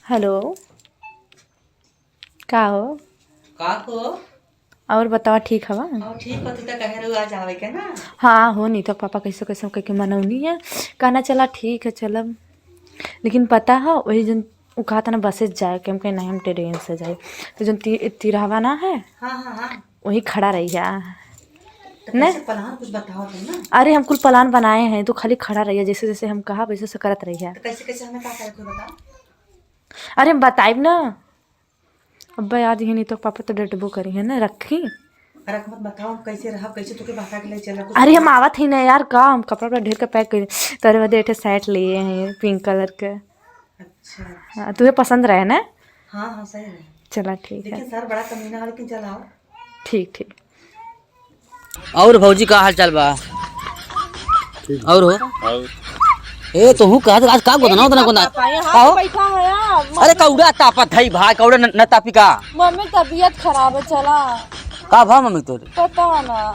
Hello. का हो? का को और बतावा ठीक हवा? और ठीक हो तू तो कहे रहो आज आवे के ना। हाँ हो नहीं तो पापा कैसे कैसे कह के मनौनी है। कहना चला ठीक है चलब, लेकिन पता है वही जन वो कहा था ना बसे से जाए के हम कहीं नहीं हम ट्रेन से जाए तो जन तिरहवा ना है हाँ हाँ हाँ। वही खड़ा रही है तो न। कैसे प्लान कुछ बताओ तुम ना। अरे हम कुल प्लान बनाए हैं तो खाली खड़ा रही है, जैसे जैसे हम कहा वैसे वैसे करत रही है। तो कैसे कैसे हमें का करे कोई बता। अरे हम बताइब ना, अब्बा याद ही नहीं तो पापा तो डटबो करी है ना रखी। अरे मत बताओ कैसे रहा कैसे तुके बता के ले चला कुछ अरे हम बताओ। आवत ही ना यार, का हम कपड़ा वपड़ा ढेर का पैक कर तेरे बदे एक सेट लिए हैं पिंक कलर के। अच्छा हाँ तुम्हें पसंद रहे ना? हाँ हाँ सही है। चला ठीक है। लेकिन सर बड़ा कमीना है लेकिन चलाओ। ठीक ठीक। और भौजी का हाल चाल बा? और हो ए तो हूँ कहा आज का गोदना उतना गोदना आओ। बैठा है अरे कौड़ा तापत है भाई, कौड़ा न तापी का मम्मी तबीयत खराब है चला। का भा मम्मी तोरे? पता है ना,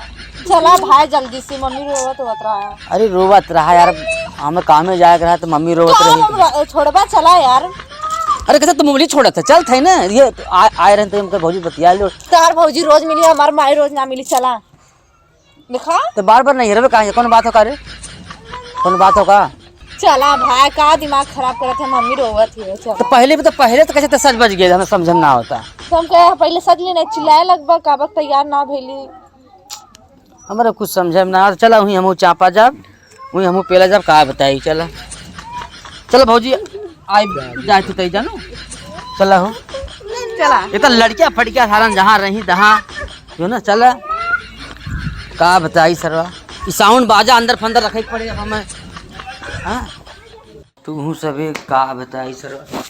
चला भाई जल्दी से मम्मी रोवत रहा है। अरे रोवत रहा यार, हमें काम में जाया रहा तो मम्मी रोवत रही। छोड़बा चला यार। अरे कैसे तुम मोबाइल छोड़ा था चल थे ना ये आए रहे थे भौजी बतिया लो। तार भौजी रोज मिली हमार माई रोज ना मिली चला दिखा। तो बार बार नहीं रहे कहा कौन बात हो का रे, कौन बात हो का? चला भाई का दिमाग खराब करत है, मम्मी रोवत है चला। तो पहले तो कैसे तो सच बच गए हमें समझ में ना होता। तो हम कहे पहले सच लेने चिल्लाए लगभग काबक तैयार ना भेली। हमारा कुछ समझ में ना। चला वहीं हम चापा जाब वहीं हम पेला जाब का बताई। चला चलो भौजी आई जाए तो तई जानो। चला हो चला ये तो लड़कियां फड़कियां सारन जहाँ रही तहाँ जो ना। चला का बताई सरवा साउंड बाजा अंदर फंदर रखे पड़े हमें। हाँ तू सभी का बताई सरवा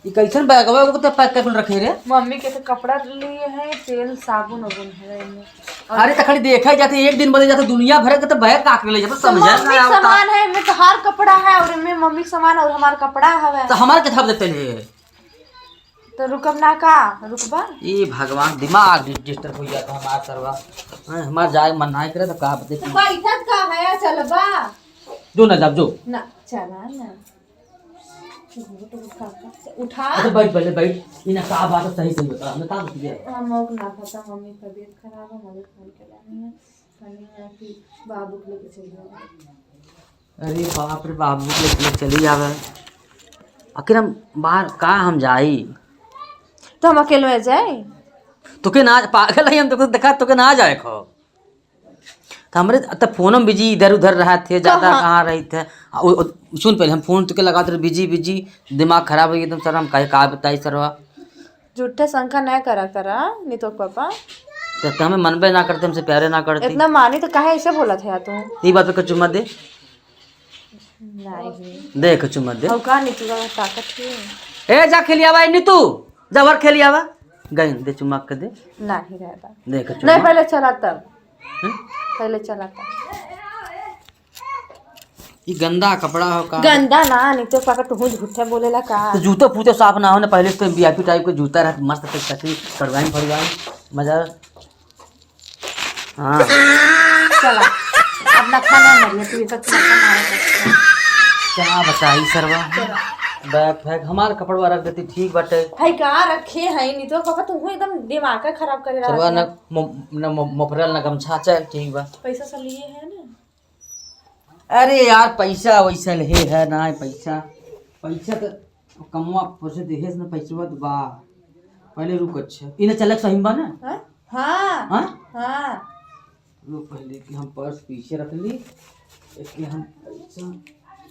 ये कैसन बैगवा को तो पैक कर रखे रे? मम्मी के तो कपड़ा लिए हैं, तेल साबुन वबुन है इनमें। अरे तो खाली देखा जाते एक दिन बदल जाते दुनिया भर के तो बैग काट ले जाते समझ मम्मी के सामान है इनमें तो हर कपड़ा है और इनमें मम्मी के सामान और हमारा कपड़ा है। तो हमारे के थप देते हैं। तो रुकब ना का रुकबा। ये भगवान दिमाग डिस्टर्ब हो जाता है हमारा सरवा। हमारा जाए मन नहीं करे तो का बते बैठत का है चलबा जो ना जब जो ना चला ना उठा। अच्छा बैठ पहले बैठ इना का बात सही सही बता हमें का बतिया। हमको ना पता मम्मी तबीयत खराब है, मम्मी फोन करानी है कहनी है कि बाबू को लेके चल जाओ। अरे बाप रे बाबू ले चली जावे आखिर हम बाहर का हम जाई तो हम अकेले जाए? तो के ना पागल है हम तो देखा तो के ना जाए खो तो हमरे तो फोन में बिजी इधर उधर रहा थे ज्यादा कहाँ रही थे। सुन पहले हम फोन तो के लगाते रहे बिजी बिजी दिमाग खराब हो गया एकदम। सर हम कहे का बताई सरवा झूठे शंका नहीं करा नहीं तो पापा तो हमें मनबे ना करते हमसे प्यारे ना करते। इतना मानी तो काहे ऐसे बोला था तू? ये बात पे चुम्मा दे नहीं देख चुम्मा दे और का नहीं तुझा ताकत है? ए जा खेली आवा नी तू जबर खेली आवा गई दे चुम्मा के दे नहीं रहता देख नहीं चुम्मा पहले चला तब हम्म? पहले चला तब। ये गंदा कपड़ा हो का गंदा ना नहीं तो पापा तू झूठे बोलेला का? तो जूते पूते साफ ना हो ना पहले तो वीआईपी टाइप के जूता रहता मस्त कटी करवाई फरवाई मजा। हाँ चला अपना खाना मरिए तू ये तक मारा क्या बताई सरवा बैग फैग हमारा कपड़वा रख देती ठीक बाटे। भाई का रखे हैं नहीं तो पापा तू एकदम दिमाग का खराब करे रहा सरवा है। न मोफरल न गमछा चल ठीक बा। पैसा सब लिए है ना? अरे यार पैसा वैसा ले है ना पैसा पैसा तो कमवा पैसे देहे ना पैसा तो बा पहले रुक। अच्छा इन्हें चलक सही बा ना? हाँ हाँ हाँ हाँ रुक पहले कि हम पर्स पीछे रख ली इसलिए हम पैसा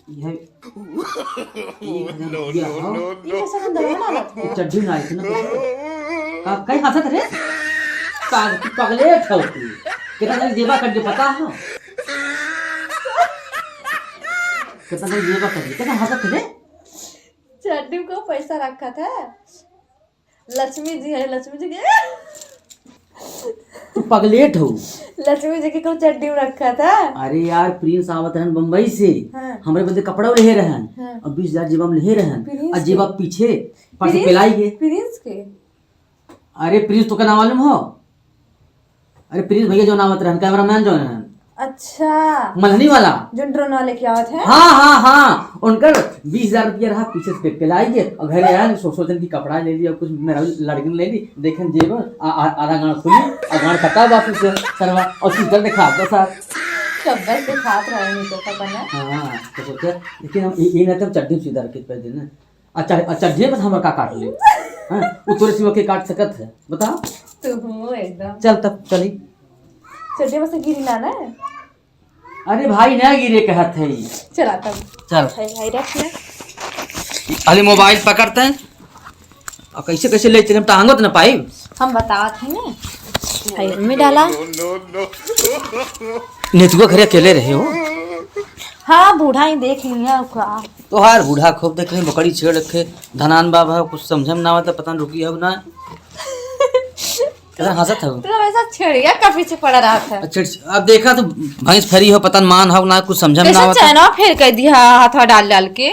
यह 1000 रुपया हो ये पैसा तो दवा ना था। चड्डी ना इतना का कहीं हंसत रे का पगले था तू कितना दिन जेबा कर दे पता है कितना दिन जेबा कर दे कितना हंसत रे। चड्डी को पैसा रखा था लक्ष्मी जी है, लक्ष्मी जी के तू पगलेट हो। लक्ष्मी जी के को चड्डी में रखा था। अरे यार प्रिंस आवत रहन बम्बई से हाँ। हमरे बदे कपड़ा ले रहन हाँ। और 20,000 जेबा में ले रहन प्रिंस और जेबा पीछे पर प्रिंस- पिलाई गए। प्रिंस के अरे प्रिंस तो का नाम मालूम हो? अरे प्रिंस भैया जो नाम रहन कैमरामैन जो रहन अच्छा मलहनी वाला। जो ड्रोन वाले की आवत है। हाँ उनका 20,000 रुपया रहा पीछे से पे लाइए और घरे आया सोचन की कपड़ा ले लिया कुछ मेरा लड़की ले ली देखें जेब आधा गाँव खुली और गाँव कटा वापस सरवा और स्वेटर दिखा दो सर शब्द से खात रहे नहीं तो पता ना। हाँ तो सोचे लेकिन हम ये ना तब चड्ढी सीधा रखे पे दिन अच्छा चड्ढे बस हमारा का काट ले वो तोरे सिवा के काट सकत है बता तू एकदम चल तब चली चड्ढे में से गिरी ना ना। अरे भाई ना गिरे कहत है चला तब चल भाई रख ले। अरे मोबाइल पकड़ते हैं और कैसे कैसे ले चले टांगो तो ना पाई हम बतावत हैं ना भाई में डाला नेतुआ घरे अकेले रहे हो। हाँ बूढ़ा ही देख लिया का तो हार बूढ़ा खूब देख रहे बकरी छेड़ रखे धनान बाबा कुछ समझ में ना आता पता नहीं रुकी है ना कितना हंसत है तो वैसा छेड़िया का पीछे पड़ा रहा था। अच्छा अब देखा तो भैंस फरी हो पता मान हो ना कुछ समझ में ना आता चैनवा फेर कर दिया हाथवा डाल डाल के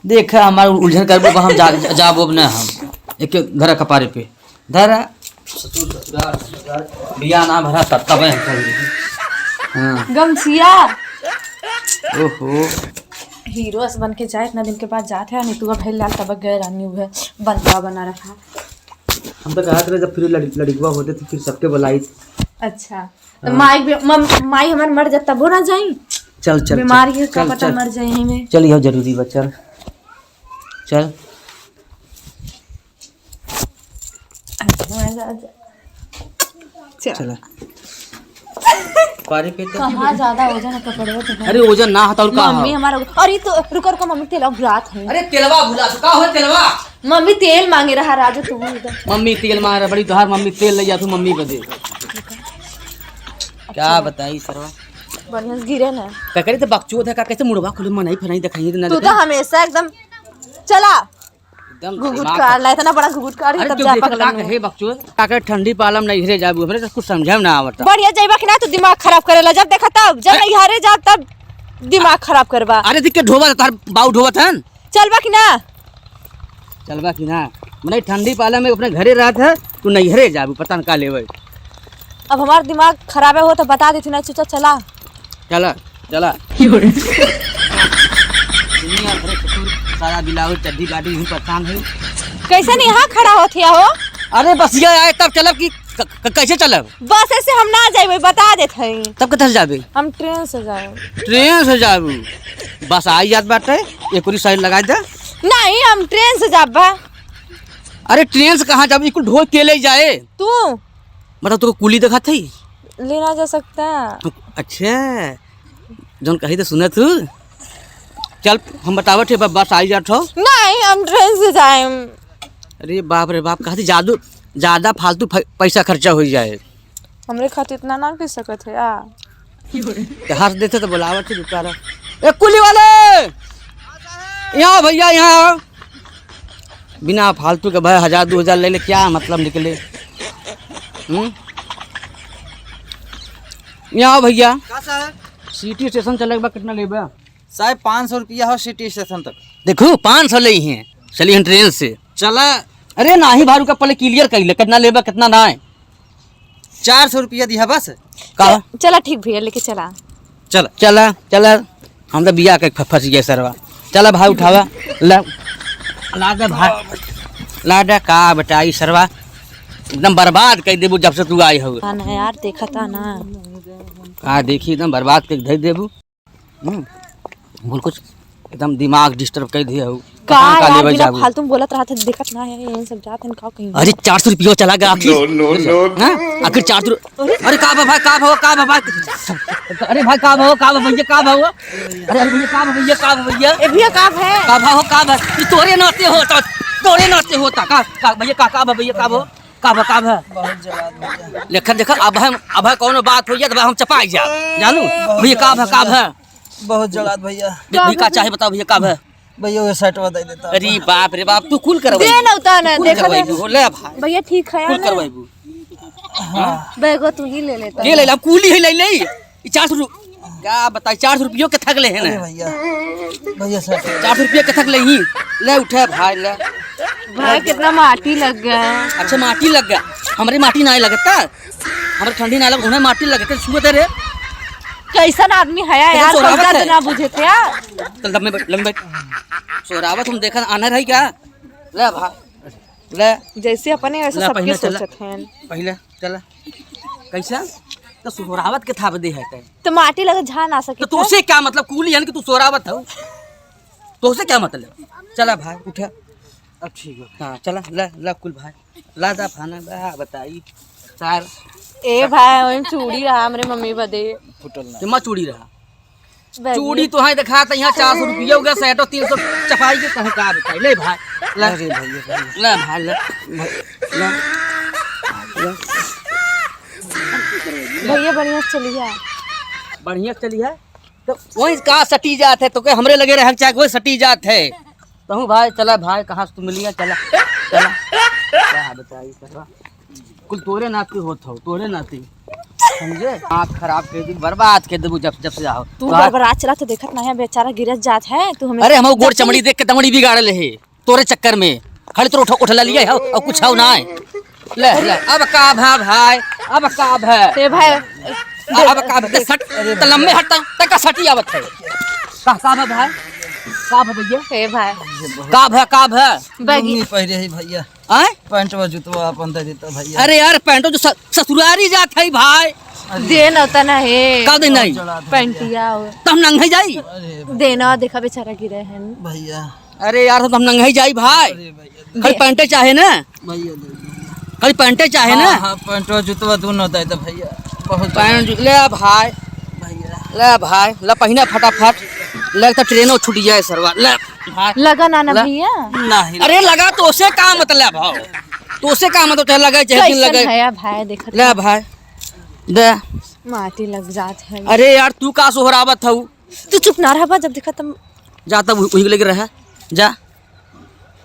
देखा हमारा उलझन करबो हम जाबो ना हम एक घर कपारे पे धरा ससुर बिया ना भरा तब हाँ गमछिया ओहो हीरो बन के जाए इतना दिन के बाद जाते हैं नहीं तू भैल लाल तब गए रानी हुए बनता बना रखा। हम तो कहा था जब फिर लड़कुआ होते थे फिर सबके बुलाई। अच्छा तो माई हमारे मर जाता वो ना जाई चल चल बीमारी है का पता मर जाए हमें। चल यह जरूरी बा चल चल चला पारे पे तो कहाँ ज्यादा वजन है कपड़े तो अरे वजन ना हता और का मम्मी हमारा अरे तो रुको रुको मम्मी तेल रात है। अरे तेलवा भुला का हो तेलवा मम्मी तेल मांगे रहा राजू तू इधर मम्मी तेल मार बड़ी तोहार मम्मी तेल ले जा तू मम्मी को दे क्या बताई सरवा बढ़िया गिरे ना का करे तो बकचोद है का कैसे मुड़वा खुले मन नहीं फनाई दिखाई ना तू तो हमेशा एकदम चला एकदम घुघुट काट ला इतना बड़ा घुघुट काट अरे तब तू जा देखा पकड़ का हे बकचोद का के ठंडी पालम नहीं घरे जाबू हमरे तो कुछ समझम ना आवता बढ़िया जाइबा कि ना तू दिमाग खराब करेला जब देखा तब जब नहीं हारे जा तब दिमाग खराब करबा। अरे दिख के ढोबा तार बाऊ ढोबत हन चलबा कि ना चलबा कि ना मने ठंडी पालम में अपने घरे रहत है तू नहीं घरे जाबू पता न का लेवे अब हमारा दिमाग खराब हो तो बता देती ना चुचा चला चला चला दुनिया भरे कुकुर सारा बिलाऊ चड्डी गाड़ी ही परेशान है कैसे नहीं यहाँ खड़ा होती हो। अरे बस ये आए तब चलब कि कैसे चलब बस ऐसे हम ना जाए बता देते हैं तब कतल जाबे हम ट्रेन से जाए ट्रेन से जाबू बस आई जात बाटे एक पूरी साइड लगा दे नहीं हम ट्रेन से जाबा। अरे ट्रेन से कहाँ जाबू कुल ढोल के ले जाए तू मतलब तुमको कुली दिखा थी लेना जा सकता अच्छा जौन कही तो सुने तू चल हम बतावत है बस आई जात हो नहीं हम ट्रेन से जाए। अरे बाप रे बाप कहा ज्यादा ज्यादा फालतू पैसा खर्चा हो जाए हमरे खातिर इतना ना कर सकत है हंस देते तो बुलावट से बेचारा ए कुली वाले यहाँ भैया यहाँ बिना फालतू के भाई 1,000-2,000 ले ले क्या मतलब निकले यहाँ भैया सिटी स्टेशन चले बा कितना लेबा साहब 500 रुपया हो सिटी स्टेशन तक। देखो 500 ले ही हैं चलिए हम ट्रेन से चला अरे नाही भारू का पहले क्लियर कर ले कितना लेबा कितना ना है 400 रुपया दिया बस का चला ठीक भैया लेके चला चल चला चला हम तो बिया के फंस गए सरवा चला भाई उठावा ला दे भाई ला दे का बताई सरवा एकदम बर्बाद कर देबू जब से तू आई हो ना यार देखा था ना का देखी एकदम बर्बाद कर धर देबू बोल कुछ एकदम दिमाग डिस्टर्ब कर दिया हो का यार बिना फालतू बोलत रहा था दिक्कत ना है ये सब जात हैं का कहीं। अरे 400 रुपया चला गया आखिर आखिर 400 अरे का भाई का भाव अरे भाई का भाव भैया का भाव अरे भैया का भैया का भैया ए भैया का है का भाव का भाव तोरे नाते होता का भैया का भैया का भाव का भाव लेखन देखा अब कौन बात हो जाए हम चपा जा जानू भैया का भाव बहुत जगह भैया का चाहे बताओ भैया का भाव भैया वो साइड बता देता। अरे बाप रे बाप तू कुल करवाई दे ना उतार ना देखा ले भाई भैया ठीक है कुल ना करवाईबू बैगो तू ही ले लेता ये ले ला कुली है ले 400 क्या बताई 400 रुपयों के थक ले है ना भैया सर 400 रुपये के थक ले ही ले उठे भाई ले भाई कितना माटी लग गया है। अच्छा माटी लग गया हमारे माटी ना लगता हमारे ठंडी ना लग उन्हें माटी लगते छुए रे कैसन आदमी है यार, सोरावत पैसा है। तो ना बुझे थे यार। चल लंबे बैठ। सोरावत हम देखा आना रही क्या? ले भाई ले जैसे अपने वैसे ला, सबके पहिना चला। सोचत हैं। पहले चला कैसा तो सोरावत के था बदे है ते। तो माटी लगे झा ना सके तो तुझसे क्या मतलब कूली है कि तू सोरावत हो? तुझसे क्या मतलब? चला भाई उठा। अब ठीक है हाँ चला ला ला कुल भाई ला दा खाना बा बताई सार ए भाई वही चूड़ी रहा हमरे मम्मी बदे। जमा चूड़ी रहा चूड़ी तो है दिखा तो यहाँ 400 रुपया हो गया सेटो 300 चपाई के कहे का बताई ले भाई ला रे भैया ला भाई ला भैया बढ़िया से चलिए। बढ़िया चली है तो वही कहाँ सटी जात है तो के हमरे लगे रह चाहे वही सटी जात है तो हूँ भाई चला भाई कहाँ से तू मिलिया चला चला क्या बताई करवा कुल तोरे नाती होत हो तोरे नाती समझे आँख खराब कर दी बर्बाद कर देबू जब जब से आओ तू बरबरात चला तो देखत नहीं है बेचारा गिरत जात है तू हमें। अरे हम गोड़ चमड़ी देख के दमड़ी बिगाड़ ले है तोरे चक्कर में खड़े तो उठला लिया है और कुछ हो ना है ले ले अब का भाई अब का है ए भाई अब का है सट तलम में हट तक सटी आवत है का भाई का भैया ए भाई का है बैगी पहले ही भैया आए पैंट व जुतवा अपन दे देता भैया। अरे यार पैंटो जो ससुरारी जात है भाई देन होता ना है का दिन नहीं पैंटिया तो हम नंगे जाई देना देखा बेचारा गिरे हैं। भैया अरे यार तो हम नंगे जाई भाई खाली पैंटे चाहे ना भैया खाली पैंटे चाहे ना हाँ पैंट व जुतवा दोनों दे दे भैया बहुत पैंट ले भाई भैया ले भाई ले पहिना फटाफट ले तो ट्रेनों छूट जाए सरवा ले भाई लगा ना ना ला। भैया नहीं अरे लगा तो उसे का मतलब हो तो उसे का मतलब चाहे लगे चाहे दिन कैसन लगे है भाई देखत ले भाई दे माटी लग जात है। अरे यार तू का सोहरावत हूँ तू चुप ना रहा जब देखा तुम जा तब वही लगे रहा जा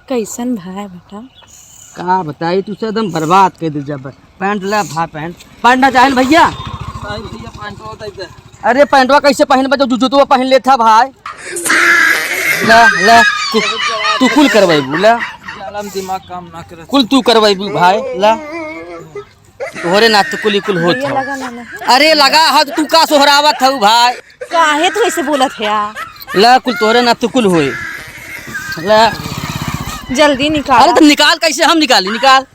कैसन भाई बेटा। का बताई तू से एकदम बर्बाद कर दी जब पैंट ले भाई पैंट ना चाहे भैया भैया पैंट व दे दे। अरे पैंटवा कैसे पहन बा जो जूतवा पहन ले था भाई ले ले तू कुल करवाइबू ले जालम दिमाग काम ना करे। कुल तू करवाइबू भाई ले तोहरे ना तो कुल कुल होत हो लगा ना ना अरे लगा हाथ तू का सोहरावत हूँ भाई काहे तू ऐसे बोलत है यार। ले कुल तोहरे ना तो कुल होए ले जल्दी निकाल। अरे तो निकाल कैसे हम निकाली निकाल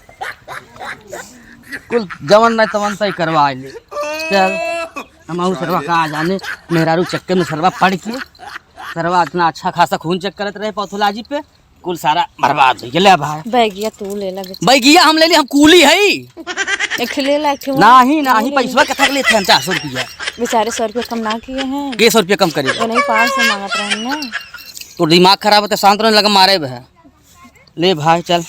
कुल जवन नहीं तवन सही करवा ले चल हम सरवा कहाँ जाने मेहरारू चक्कर में सरवा पड़ के सरवा इतना अच्छा खासा खून चेक करते रहे पैथोलॉजी पे कुल सारा बर्बाद हो गया भाई बैगिया तू ले ला बेटा। बैगिया हम ले ली हम कूली है एक ले ला एक नहीं पैसा कथा के लेते हैं 400 रुपया बेचारे 100 रुपये कम ना किए हैं। के 100 रुपया कम करेगा वो नहीं 500 मांगत रहे ना। तो दिमाग खराब होता शांत रहने लगा मारे बह ले भाई चल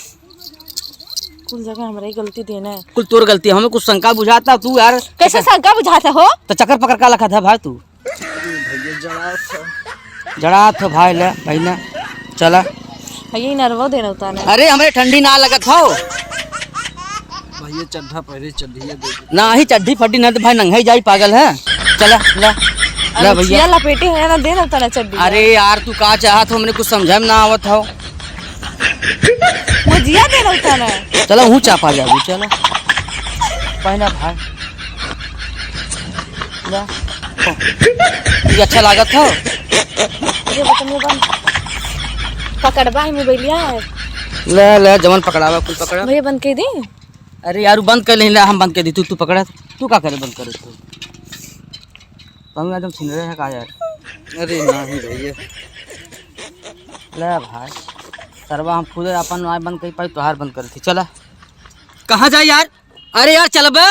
कुल जगह हमारी गलती देना है। कुल तोर गलती है, हमें कुछ शंका बुझाता तू यार कैसे शंका बुझाते हो? तो चक्कर पकड़ का लखा था भाई तू जड़ा था भाई ले पहले चला ये नरवा देना होता है। अरे हमें ठंडी ना लगत हो भैया चड्ढा पहले चड्ढिया दे दे। ना ही चड्ढी फड्डी ना तो भाई नंगा ही जाई पागल है चला ला ला भैया लपेटे है ना देना होता ना चड्डी। अरे यार तू का चाहत हो हमने कुछ समझ में ना आवत हो मुझिया देना होता ना। चलो हूँ चापा जाबू चलो पहना भाई ला ये अच्छा लागत हो ये बटन बंद पकड़वा है मोबाइलिया है ले ले जमन पकड़ावा कुल पकड़ा भैया बंद कर दी। अरे यार बंद कर ले हम बंद कर दी तू पकड़ा तू का करे बंद करे तू हम एकदम छीन रहे हैं का यार अरे नहीं भैया ले भाई सरवा हम खुद अपन आय बंद कर पाई तोहार बंद कर थी चला कहाँ जाए यार अरे यार चल बे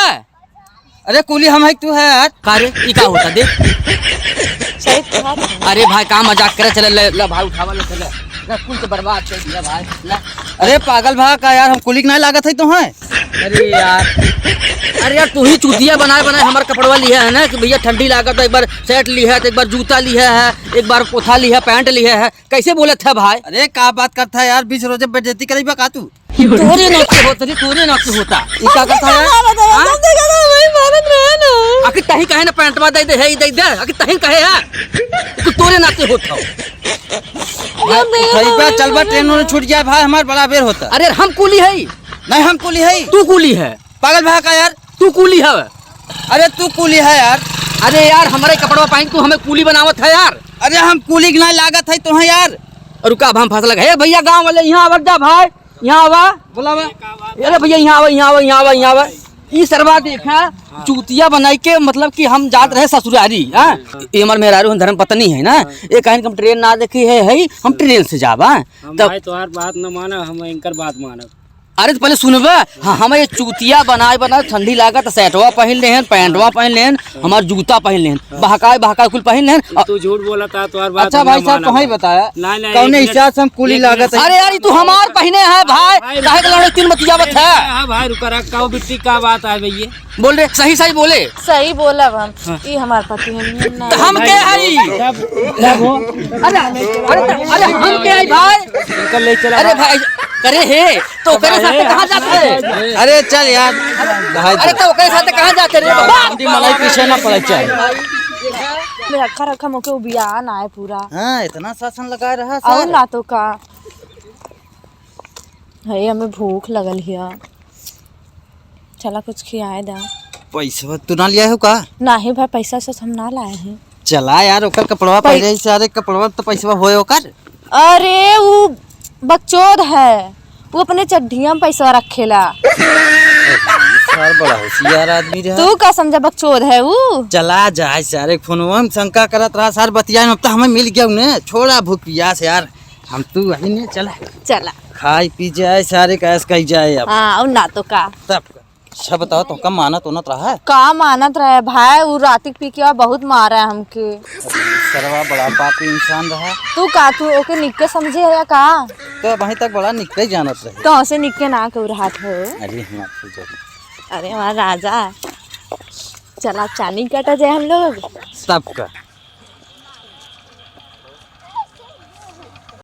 अरे कुली हम है तू है यार कारे ई का होता देख सही बात। अरे भाई का मजाक करे चले ले भाई उठावा ले चले ले कुल तो बर्बाद कर दिया भाई ले अरे पागल भा का यार हम कुली के नहीं लागत है तो है। अरे यार तू ही चूतिया बनाए बनाए हमारे कपड़वा लिया है ना कि भैया ठंडी लागत है एक बार शर्ट लिया है तो एक बार जूता लिया है एक बार पोथा लिया है पैंट लिया है कैसे बोले थे भाई अरे का बात करता है यार 20 रोजे बेइज्जती करीबा का तू तोरे नाक से होता रे तोरे नाक से होता ये क्या करता है आखिर तही कहे ना पैंटवा दे दे है दे दे आखिर तही कहे है तोरे नाक से होता खरीबा चलबा ट्रेन में छूट जाए भाई हमार बड़ा बेर होता। अरे हम कूली है नहीं हम कुली है तू कूली है पागल भा का यार तू कूली है अरे तू कुली है यार अरे यार हमारे कपड़वा पहन तू हमें कूली बनावत है यार। अरे हम कूली की नहीं लागत है तो यार। रुका अब हम फंसलक है भैया गांव वाले यहाँ आवर जा भाई यहाँ आवा बोला अरे भैया यहाँ आवा यहाँ आवा यहाँ आवा यहाँ आवा। ई सरवा देखा चूतिया बनाई के मतलब कि हम जात रहे ससुरारी। हाँ ये हमारे मेहरारू धर्म पत्नी है ना ये कहीं हम ट्रेन ना देखी है हम ट्रेन से जावा तब तुम्हार बात न माना हम इनकर बात मानब। अरे तो पहले सुनबे हाँ हम ये चूतिया बनाए ठंडी लागत शर्टवा पहन ले पैंटवा पहन ले हमार जूता पहन ले बहका कुल पहन ले। तू झूठ बोला था तुम्हार बात। अच्छा भाई साहब तुम्हें बताया कौन हिसाब से हम कूली लागत है। अरे यार तू हमार पहने है भाई काहे के लड़े तीन मतियावत है। हाँ भाई रुका रख का बिट्टी का बात है भैया बोल रहे सही सही बोले सही बोला हम ये हमार पति है तो हम के हरी अरे अरे हम के है भाई इनकर ले चला। अरे भाई करे है तो करे साथ कहां जाते हैं। अरे चल यार अरे तो करे साथ कहां जाते रे बाबा मलाई पीछे ना पड़े चल। मैं रखा रखा मोके उबिया ना है पूरा। हाँ इतना शासन लगा रहा और ना तो का है हमें भूख लगल हिया चला कुछ खियाए दा। पैसा तू ना लिया हो का। नहीं भाई पैसा से हम ना लाए हैं। चला यार ओकर कपड़वा पहले से अरे कपड़वा तो पैसा होए ओकर। अरे वो बकचोद है वो अपने चड्ढिया में पैसा रखेला। सर बड़ा होशियार आदमी रहा। तू का समझा बकचोद है वो। चला जाए सारे फोनवा में शंका करत रहा सर बतिया अब तो हमें मिल गया उन्हें छोड़ा भूख पियास यार हम तू अभी नहीं चला चला खाई पी जाए सारे कैस कही जाए अब। हाँ और ना तो का तब अच्छा बताओ तो कम मानत होना रहा का मानत रहे भाई वो रातिक पी के बहुत मारा है हमके। सरवा बड़ा पापी इंसान रहा। तू का तू ओके निक्के समझे है या का तो वहीं तक बड़ा निकले जानत रहे। तो से निक्के ना के रहा हो। अरे हम अरे हमारा राजा चला चांदी काटा जाए हम लोग तब का